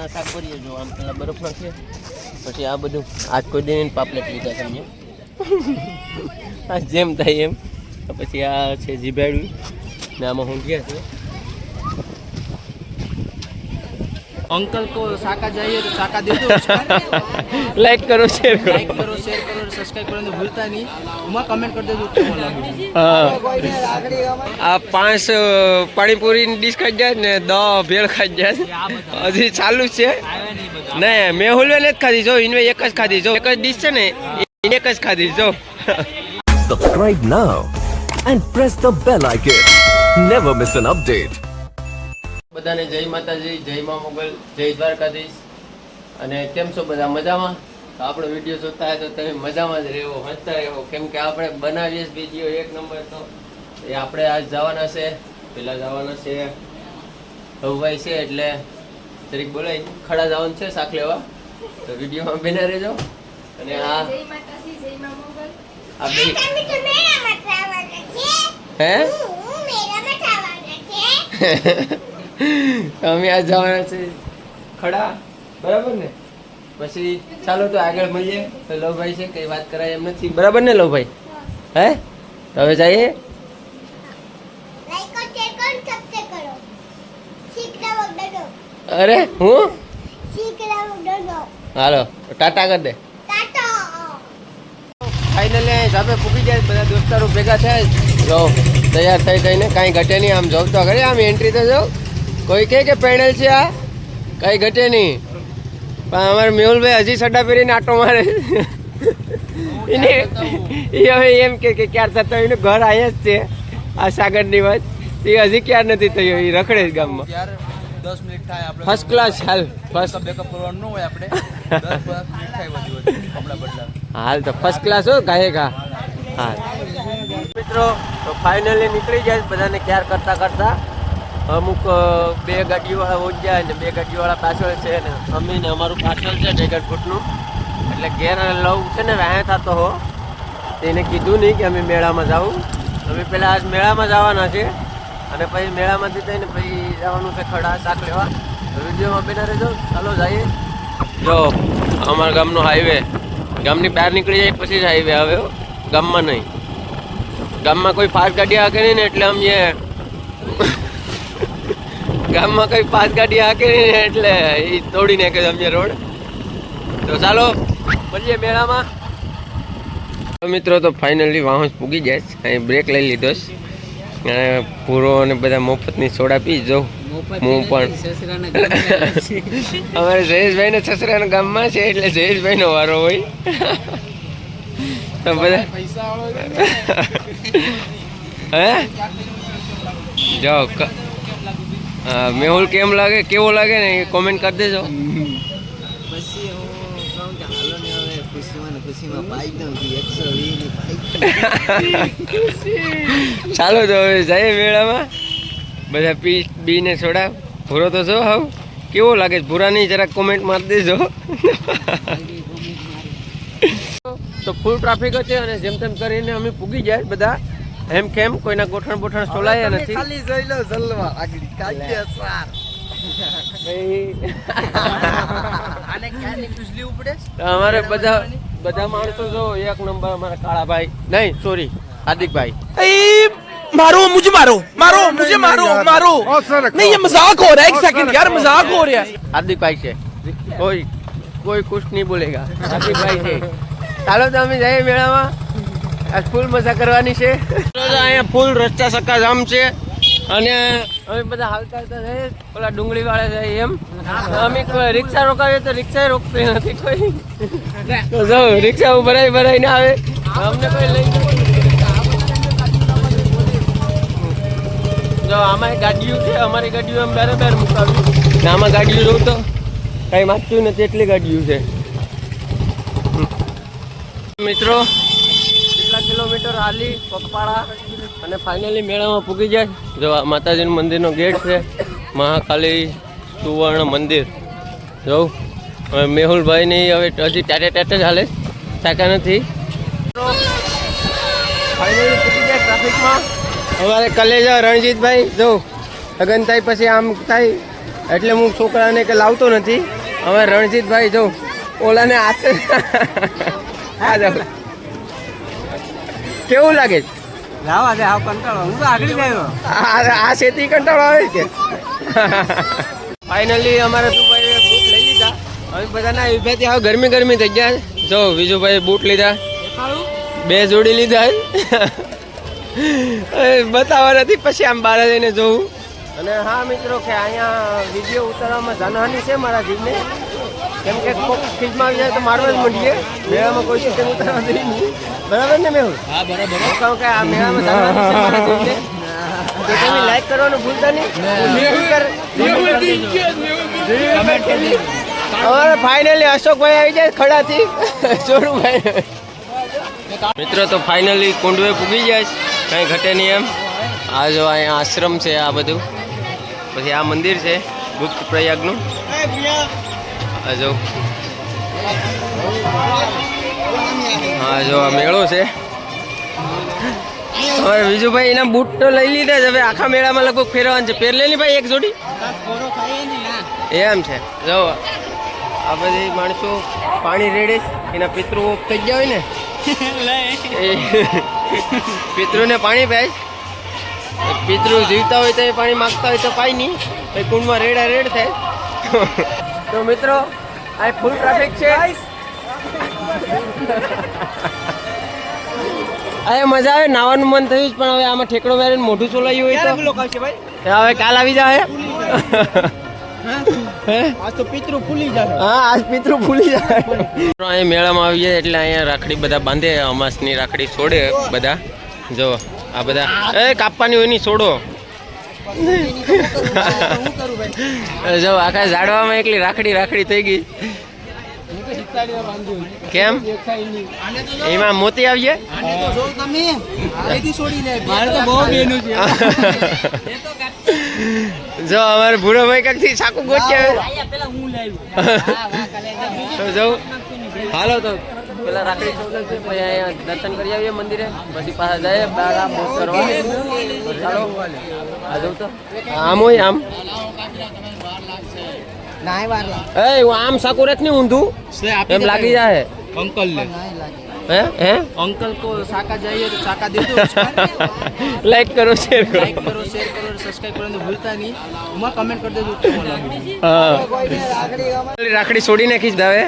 આ શાક ભરીએ જો આમ પેલા બરફનો છે, પછી આ બધું આજ કોઈ દિન પાપલેટ લીધા છે મેં આ જેમ થાય એમ. પછી આ છે જીભાડું ને આમાં ઊંધિયા છે. अंकल को शाका चाहिए तो शाका दे दो. લાઈક કરો, શેર કરો, लाइक करो, शेयर करो, सब्सक्राइब करो भूलता नहीं. उमा कमेंट कर दे केमो लागे. આ 5 પાણીપુરીની ડીશ ખાઈ જાય ને 10 ભેળ ખાઈ જાય. હજી ચાલુ છે ને. મેહુલ ને જ ખાધી જો, ઇનવે એક જ ખાધી જો, એક જ ડીશ છે ને એક જ ખાધી જો. Subscribe now and press the bell icon. Never miss an update. બધાને જય માતાજી, જય મા મોગલ, જય દ્વારકાધીશ. અને કેમ છો બધા? મજામાં? તો આપણો વિડીયો જોતા હોય તો તમે મજામાં જ રહેવો, હસતા રહેવો, કેમ કે આપણે બનાવીએ વિડીયો એક નંબર. તો એ આપણે આજ જવાના છે, પેલા જવાના છે હવભાઈ છે એટલે જરીક બોલાય ખડા જવાનું છે શાક લેવા. તો વિડીયોમાં બના રહેજો. અને આ બે હે અમે આ જવાના છે ખડા, બરાબર ને? પછી ચાલો તો આગળ મળીએ. તો લવભાઈ છે કઈ વાત કરાય એમ નથી, બરાબર ને લવભાઈ? હે તો હવે જઈએ. અરે હું હાલો ટાટા કર દે. ફાઇનલી ધાબે પૂકી જાય, બધા દોસ્તારો ભેગા થાય જો તૈયાર થઈ કહીને કાંઈ ઘટે નહીં. આમ જોબ તો ખરી, આમ એન્ટ્રી તો જો કોઈ કહે કે પેડલ છે આ, કાંઈ ઘટે નહીં. પણ અમારે મેહુલભાઈ હજી સડા પહેરીને આટો મારે. એને એ હવે એમ કે ક્યાર થતો એનું ઘર અહીંયા જ છે આ સાગરની વાત. એ હજી ક્યાર નથી થયો, એ રખડે જ ગામમાં. 10 મિનિટ થાય આપણે ફર્સ્ટ ક્લાસ હાલ, ફર્સ્ટ બેકઅપ કરવાનું ન હોય આપણે 10 મિનિટ થાય બધું કપડા બદલા હાલ તો ફર્સ્ટ ક્લાસ હો ગાયે ગા. હા મિત્રો, તો ફાઇનલી નીકળી જાય બધાને ક્યાર કરતા કરતા. અમુક 2 ગાડીવાળા ઓજ્યા ને 2 ગાડીવાળા પાછળ છે ને અમે ને અમારું પાછળ છે ડેગર ફૂટનું. એટલે ઘેર લવ છે ને વ્યાયા થતો હો, તેને કીધું નહીં કે અમે મેળામાં જાઉં. અમે પહેલાં આજ મેળામાં જવાના છે અને પછી મેળામાંથી થઈને પછી જવાનું છે ખડા શાક લેવા. વિડીયોમાં બેના રહેજો. ચાલો જઈએ. જો અમારા ગામનો હાઈવે, ગામની બહાર નીકળી જાય પછી જ હાઈવે આવે, ગામમાં નહીં. ગામમાં કોઈ ફાસ્ટ ગાડી હાકે નહીં ને એટલે અમે ગામમાં કોઈ ફાસ્ટ ગાડી હાકે નહીં ને એટલે એ તોડી નાખે અમે રોડ. તો ચાલો મળીએ મેળામાં. મિત્રો તો ફાઇનલી વાહન પૂગી જાય, અહીં બ્રેક લઈ લીધો છે. અને પૂરો અને બધા મફતની સોડા પી જાઉં હું પણ. અમારે જયેશભાઈ ને સસરાના ગામમાં છે એટલે જયેશભાઈ નો વારો હોય. તો બધા હે જાઓ. મેહુલ કેમ લાગે, કેવો લાગે ને એ કોમેન્ટ કરી દેજો. ચાલો તો હવે જઈએ મેળામાં. બધા પી બીને સોડા. ભૂરો તો જો હાવ કેવો લાગે છે, ભૂરા નહીં જરાક કોમેન્ટ મારી દેજો. તો ફૂલ ટ્રાફિક છે અને જેમ તેમ કરીને અમે પૂગી જાય બધા. એમ કેમ કોઈના ગોઠણ બોઠણ સોલાયા નથી. ખાલી જોઈ લો જલવા આગળ કાઢી અસર આને ક્યાંની ખુશલી ઉપડે. અમારે બધા માણસો જો એક નંબર. અમારા કાળાભાઈ નહીં, સોરી હાર્દિકભાઈ. मारो मुझे मारो मारो मुझे मारो मारो नहीं ये मजाक हो रहा है एक सेकंड यार मजाक हो रहा है हार्दिकभाई છે, કોઈ કુછ નહીં બોલેગા. હાર્દિકભાઈ છે. ચાલો તો અમે જઈએ મેળામાં. આજ ફૂલ મજા કરવાની છે. અહીંયા ફૂલ રસ્તા સક્કા જામ છે અને અમે બધા હાલતા હાલતા જઈએ. ઓલા ડુંગળી વાળા જાય એમ. અમે રિક્ષા રોકાવીએ તો રિક્ષા રોકતી નથી કોઈ. તો જો રિક્ષા ભરાઈને આવે, અમને કોઈ લઈ જાય. જો આમાં ગાડીઓ છે, અમારી ગાડીઓ એમ બરાબર મુકાવી ને આમાં ગાડીઓ રહું તો કંઈ માગતું નથી એટલી ગાડીઓ છે. મિત્રો કેટલા કિલોમીટર હાલી પગપાળા અને ફાઇનલી મેળામાં પૂગી જાય. જો માતાજીનું મંદિરનો ગેટ છે, મહાકાલી સુવર્ણ મંદિર. જોઉં હવે મેહુલભાઈની હવે હજી ટાટે જ હાલે, તાકા નથી. ફાઇનલી પૂગી જાય ટ્રાફિકમાં. અમારે કલેજા રણજીતભાઈ જો લગન થાય પછી આમ થાય એટલે હું છોકરાને કે લાવતો નથી. હવે રણજીતભાઈ જો ઓલાને હાથે આ જાઓ. કેવું લાગે છે? લાવા દે આવ કંટાળો હું તો આગળ ગયો આ શેતી કંટાળો આવે કે ફાઇનલી અમારા સુભાઈએ બૂટ લઈ લીધા. હવે બધાના વિભેથી હવે ગરમી થઈ ગયા. જો વિજુભાઈ બૂટ લીધા, 2 જોડી લીધા. બતાવવા નથી, પછી આમ બહાર જઈને જોવું. અને હા મિત્રો કે અહીંયા વિડીયો ઉતારવામાં જાનહાની છે મારા જીવને, કેમ કે કોક ખીજમાં આવી જાય તો મારવા જ માંડીએ. મેળામાં કોઈ સિસ્ટમ ઉતારવા દે નહીં, બરાબર ને મેહુલ? હા બરાબર. કહું કે આ મેળામાં જાનહાની છે મારા જીવને. તો તમે લાઈક કરવાનું ભૂલતા નહીં. હવે ફાઇનલી અશોકભાઈ આવી જાય ખડાથી ચોરુભાઈ. મિત્રો તો ફાઇનલી કુંડવે પૂગી જાય, કંઈ ઘટે નહીં એમ. આ જો અહીંયા આશ્રમ છે, આ બધું. પછી આ મંદિર છે ગુપ્ત પ્રયાગનું. આ જો હા જો આ મેળો છે. હવે વિજુભાઈ એના બૂટ તો લઈ લીધા છે, હવે આખા મેળામાં લગભગ ફેરવાનું છે. પહેર લેની ભાઈ એક જોડી. એમ છે. જો આ બધી માણસો પાણી રેડે, એના પિતૃ થઈ ગયા હોય ને એ પિતૃને પાણી પાય. પિતૃ જીવતા હોય તો એ પાણી માગતા હોય તો પાય નહીં, એ કુંડમાં રેડા રેડ થાય. તો મિત્રો આ ફૂલ ટ્રાફિક છે. આ મજા આવે, નાવાનું મન થયું જ, પણ હવે આમાં ઠેકડો મારીને મોઢું ચોલાયું હોય તો હવે કાલ આવી જાય. આજ તો પિતૃ ફૂલી જાય. હા આજ પિતૃ ફૂલી જાય. અહીંયા મેળામાં આવી જાય એટલે અહીંયા રાખડી બધા બાંધે, અમાસની રાખડી છોડે બધા. જો આ બધા એ કાપવાની હોય ની છોડો. જો આખા ઝાડવામાં એકલી રાખડી થઈ ગઈ. કેમ એમાં મોતી આવી જાય? જો અમારે ભૂરો ભાઈ કાંકથી સાકુ ગોચ્યા. જો હાલો તો પેલા રાખડી ચોગલ છે, પછી અહીંયા દર્શન કરી આવીએ મંદિરે, પછી પાછા જાય બારા બોસ કરવા. ચાલો આ જવું તો આમ હોય આમ. એ આમ સાકુ રેખ નહીં ઊંધું એમ લાગી જાય. અંકલ ને હે અંકલ को साका चाहिए तो साका दे दो. લાઈક કરો, શેર કરો, लाइक करो, शेयर करो, सब्सक्राइब करना भूलता नहीं. उमा कमेंट कर देજો કેવો લાગ્યું. હા રાખડી છોડી નાખી જ દાવે.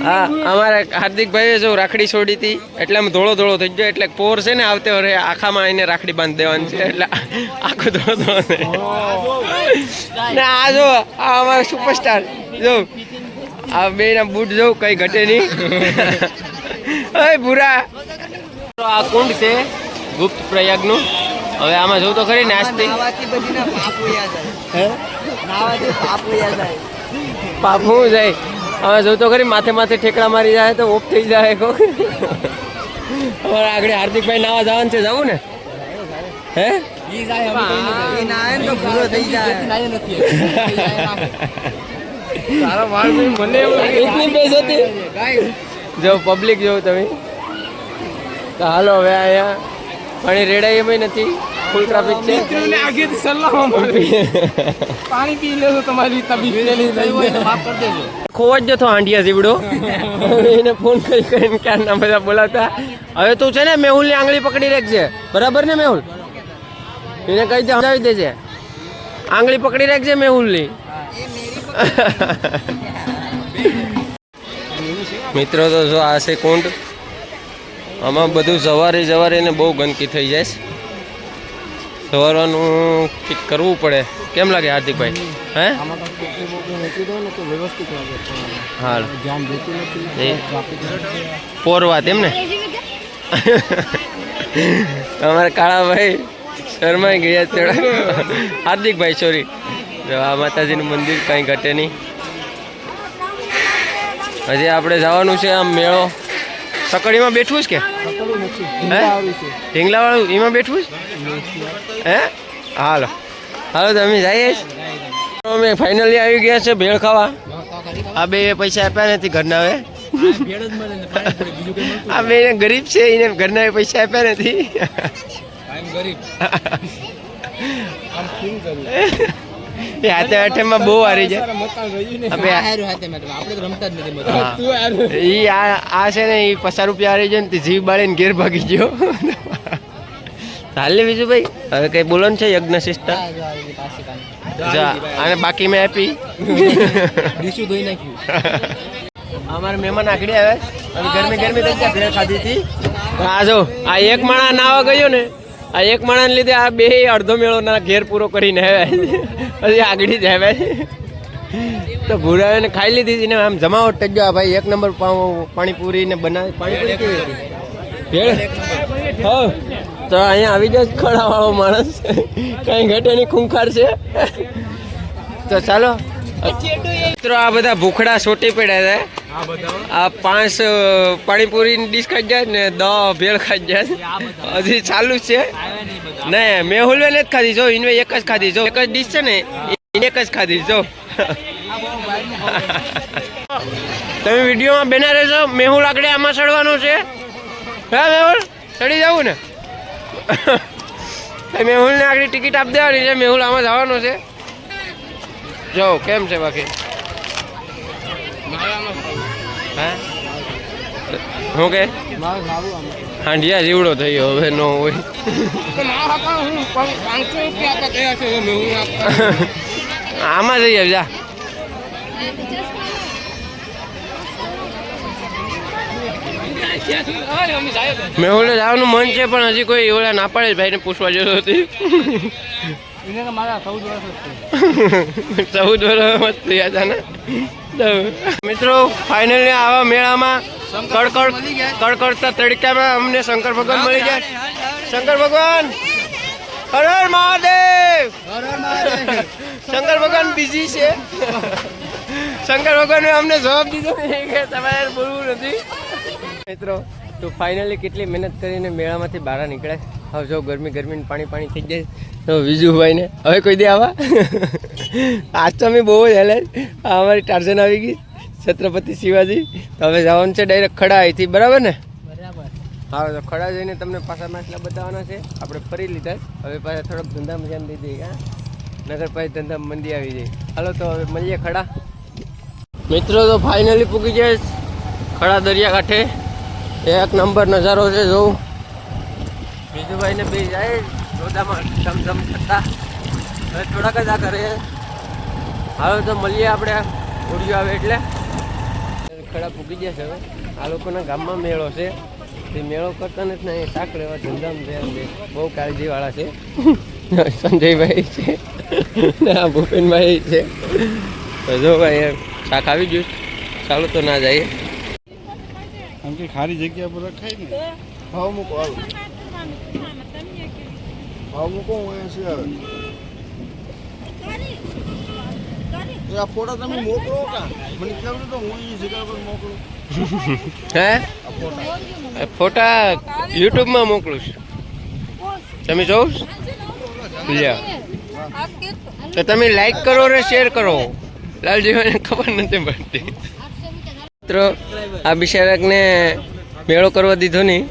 હા અમારા હાર્દિકભાઈએ જો રાખડી છોડી હતી એટલે આમ ધોળો થઈ ગયો. એટલે પોર છે ને આવતે વરે આખામાં એને રાખડી બાંધી દેવાની છે, એટલે આખો ધોળો ને આ જો આ અમારા સુપરસ્ટાર જો આ બે ના બૂટ જો કઈ ઘટે નહીં. ભૂરા આ કુંડ છે ગુપ્ત પ્રયાગનું. હવે આમાં જોઉં તો ખરી નાસ્તી પાપું જાય. હવે જોઉં તો ખરી માથે ઠેકડા મારી જાય તો ઓફ થઈ જાય. અમારે આગળ હાર્દિકભાઈ નાવા જવાનું છે, જવું ને? હે જો પબ્લિક જોઉં તમે તો હાલો. હવે અહીંયા પાણી રેડાય એમ નથી, ફૂલ ટ્રાફિક છે. પાણી પી લેજો તમારી ખોવા જ જતો હાંડિયા જીવડો. એને ફોન કરીને ક્યારના બધા બોલાવતા. હવે તું છે ને મેહુલની આંગળી પકડી રાખજે, બરાબર ને મેહુલ? એને કહી દે, સમજાવી દેજે. આંગળી પકડી રાખજે મેહુલની. મિત્રો તો જો આ છે કુંડ. આમાં બધું સવારે ને બહુ ગંદકી થઈ જાય છે. સવારવાનું કંઈક કરવું પડે. કેમ લાગે હાર્દિકભાઈ? હે હા પોરવા તેમ ને. અમારા કાળાભાઈ શર્માઈ ગયા છે. હાર્દિકભાઈ સોરી. આ માતાજીનું મંદિર કાંઈ ઘટે નહીં. હજી આપણે જવાનું છે આમ મેળો. સકડીમાં બેઠવું છે કે ઢીંગલાવાળું એમાં બેઠવું છે? હે હાલો તમે જઈએ. અમે ફાઇનલી આવી ગયા છે ભેળ ખાવા. આ બે પૈસા આપ્યા નથી ઘરના. હવે આ બે ગરીબ છે, એને ઘરના પૈસા આપ્યા નથી. એ હાથે હાથેમાં બહુ હારી જાય હવે હારું હાથે મેડમ આપણે તો રમતા જ નથી મતલબ. હા. ઈ આ છે ને ઈ 50 રૂપિયા હારી જાય ને તે જીવ બાળીને ઘેર ભાગી ગયો હાલ બીજું ભાઈ હવે કઈ બોલો ને છે યજ્ઞ સિસ્ટર આ જો આવી પાસે કામ. જા અને બાકી મેં આપી ડીશું ધોઈ નાખ્યું. અમારે મહેમાન આગળ આવે અને ગરમી ગરમી થઈ જાય ભેળ ખાધી હતી આ જો આ એક માણા નાવા ગયો ને આ એક માણાને લીધે આ બે અડધો મેળો ના ઘેર પૂરો કરીને આવ્યા હજી આગળ જ આવ્યા તો ભૂરાને ખાઈ લીધી હતી ને આમ જમાવટ થઈ ગયો આ ભાઈ એક નંબર પાણીપુરી ને બનાવી પાણીપુરી કેવી હતી ભેળ હા તો અહીંયા આવી જાય ખડાવાળો માણસ કઈ ઘટે નહીં ખૂંખાર છે તો ચાલો મિત્રો આ બધા ભૂખડા સોટી પડ્યા છે આ 5 પાણીપુરીની ડીશ ખાઈ જાય ને 10 ભેળ ખાઈ જાય હજી ચાલુ જ છે નહીં મેહુલે નથી ખાધી જો ઇનવે એક જ ખાધી જો એક જ ડીશ છે ને એને એક જ ખાધી જો તમે વિડીયોમાં બેના રહેજો મેહુલ આગળ આમાં ચડવાનું છે હા મેહુલ ચડી જવું ને મેહુલને આગળ ટિકિટ આપી દેવાની છે મેહુલ આમાં જવાનો છે જો કેમ છે બાકી હા હું કે હાંડિયા જીવડો થયો હવે નો હોય આમાં જઈએ જા મેહુલે જવાનું મન છે પણ હજી કોઈ ઓલા ના પાડે ભાઈને પૂછવા જતો હતી 14 વર્ષ થયા હતા ને મિત્રો ફાઇનલી આવા મેળામાં કડકડતા તડકામાં અમને શંકર ભગવાન મળી જાય શંકર ભગવાન હર હર મહાદેવ શંકર ભગવાન બિઝી છે શંકર ભગવાને અમને જવાબ દીધો કે તમારે બોલવું નથી મિત્રો તો ફાઇનલી કેટલી મહેનત કરીને મેળામાંથી બહાર નીકળે હવે જો ગરમી પાણી થઈ જાય તો વિજુભાઈને હવે કોઈ દે આવા આજ તો અમે બહુ જ હેલે અમારી ટાર્ઝન આવી ગઈ છત્રપતિ શિવાજી તો હવે જવાનું છે ડાયરેક્ટ ખડા અહીંથી બરાબર ને હા તો ખડા જઈને તમને પાછા માટલા બતાવવાના છે આપણે ફરી લીધા હવે પાછા થોડોક ધંધા મજામાં દઈ દઈએ હા નગર પાસે ધંધા મંદી આવી જાય હાલો તો હવે મળીએ ખડા મિત્રો તો ફાઇનલી પૂગી જાય ખડા દરિયાકાંઠે એક નંબર નજારો છે જોઉં બીજુભાઈને બે જાય રોદામાં ધમધમ થતા હવે થોડાક જ આ કરે હવે તો મળીએ આપણે ઉડિયો આવે એટલે ખડા પૂકી જશે હવે આ લોકોના ગામમાં મેળો છે તે મેળો કરતા નથી ને એ શાક લેવા ધંધામ છે બહુ કાળજીવાળા છે સંજયભાઈ છે ને આ ભૂપેનભાઈ છે તો જો ભાઈ શાક આવી ગયું ચાલો તો ના જઈએ આમ કે ખાલી જગ્યા પર રખાય ને ભાવ મૂકો આવું ભાવ મૂકો હું અહીંયા છે આ ફોટા તમે મોકલો કા મને ખ્યાલ નતો હું અહીં જગ્યા પર મોકલું હે ફોટા યુટ્યુબમાં મોકલું છું તમે જોઉં તો તમે લાઈક કરો ને શેર કરો લાલજીભાઈને ખબર નથી પડતી મિત્રો આ બિચારાકને મેળો કરવા દીધો નહીં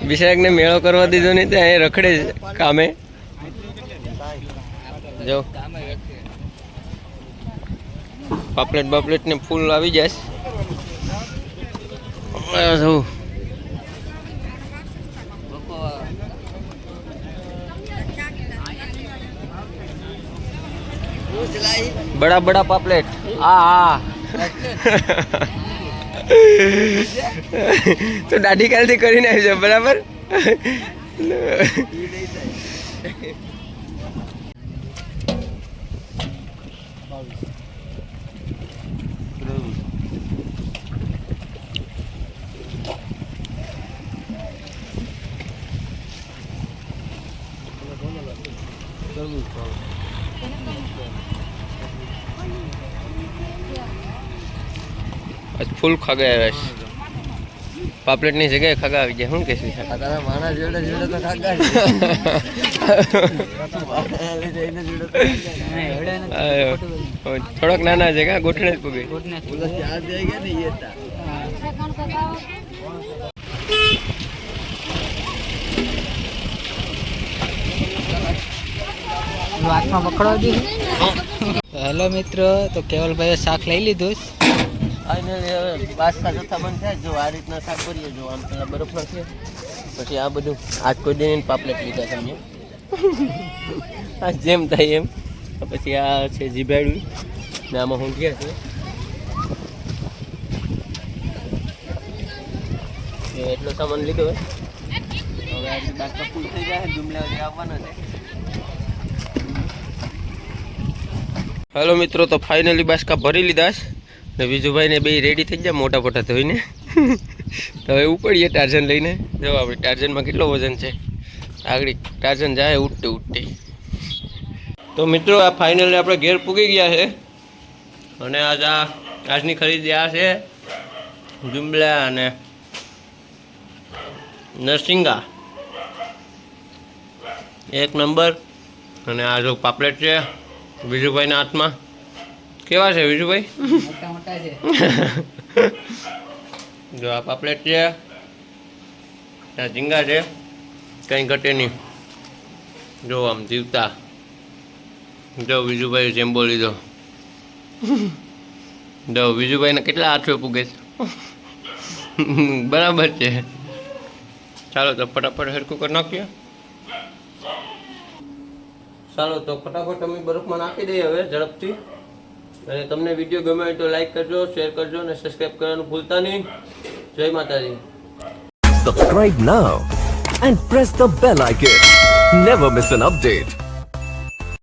બિચારાકને મેળો કરવા દીધો નહીં ત્યાં અહીં રખડે કામે જો પાપલેટ ને ફૂલ આવી જાય જવું बड़ा बड़ा पापलेट हाँ तो दाढ़ी कालથી કરીને આવી જાવ બરાબર ફૂલ ખગાવ્યા છે પાપલેટની જગ્યાએ ખગા આવી ગયા શું કહેશું માણસ જોડે જોડે તો ખગા થોડોક નાના છે કા ગોઠણે જ પૂગે હાથમાં પકડાવજો. હેલો મિત્રો, તો કેવલભાઈએ શાક લઈ લીધું છે. ફાઇનલી હવે પાસ્તા ચોથા બંધ થયા. જો આ રીતના શાક કરીએ. જો આમ પેલા બરફ નાખીએ, પછી આ બધું આજ કોઈ દિન પાપલેટ લીધા સમજે. આ જેમ થાય એમ. પછી આ છે જીભાડ્યું ને આમાં હું ગયા છે. એટલો સામાન લીધો હવે આજે બાકા ફૂલ થઈ જાય. જુમલા આવવાના છે. હેલો મિત્રો, તો ફાઇનલી બાસકા ભરી લીધા છે ને વિજુભાઈને બે રેડી થઈ ગયા મોટા મોટા ધોઈને. તો હવે ઉપડીએ ટાર્ઝન લઈને. જો આપણે ટાર્ઝનમાં કેટલો વજન છે. આગળ ટાર્ઝન જાય ઉઠતે ઉઠતે. તો મિત્રો આ ફાઇનલી આપણે ઘેર પૂગી ગયા છે અને આજની ખરીદી આ છે જુમલા અને નરસિંગા એક નંબર. અને આ જો પાપલેટ છે વિજુભાઈના હાથમાં. કેવા છે વિજુભાઈ? મોટા મોટા છે. જો આ પાપલેટ છે, આ ઝીંગા છે, કંઈ ઘટે નહીં. જો આમ જીવતા. જો વિજુભાઈ જેમ્બો લીધો. જો વિજુભાઈને કેટલા હાથે પૂગે છે. બરાબર છે. ચાલો તો ફટાફટ હરકું કરી નાખીએ. ચાલો તો ફટાફટ અમે બરફમાં નાખી દઈએ હવે ઝડપથી. અને તમને વિડીયો ગમે હોય તો લાઈક કરજો, શેર કરજો અને સબસ્ક્રાઈબ કરવાનું ભૂલતા નહીં. જય માતાજી. Subscribe now and press the bell icon. Never miss an update.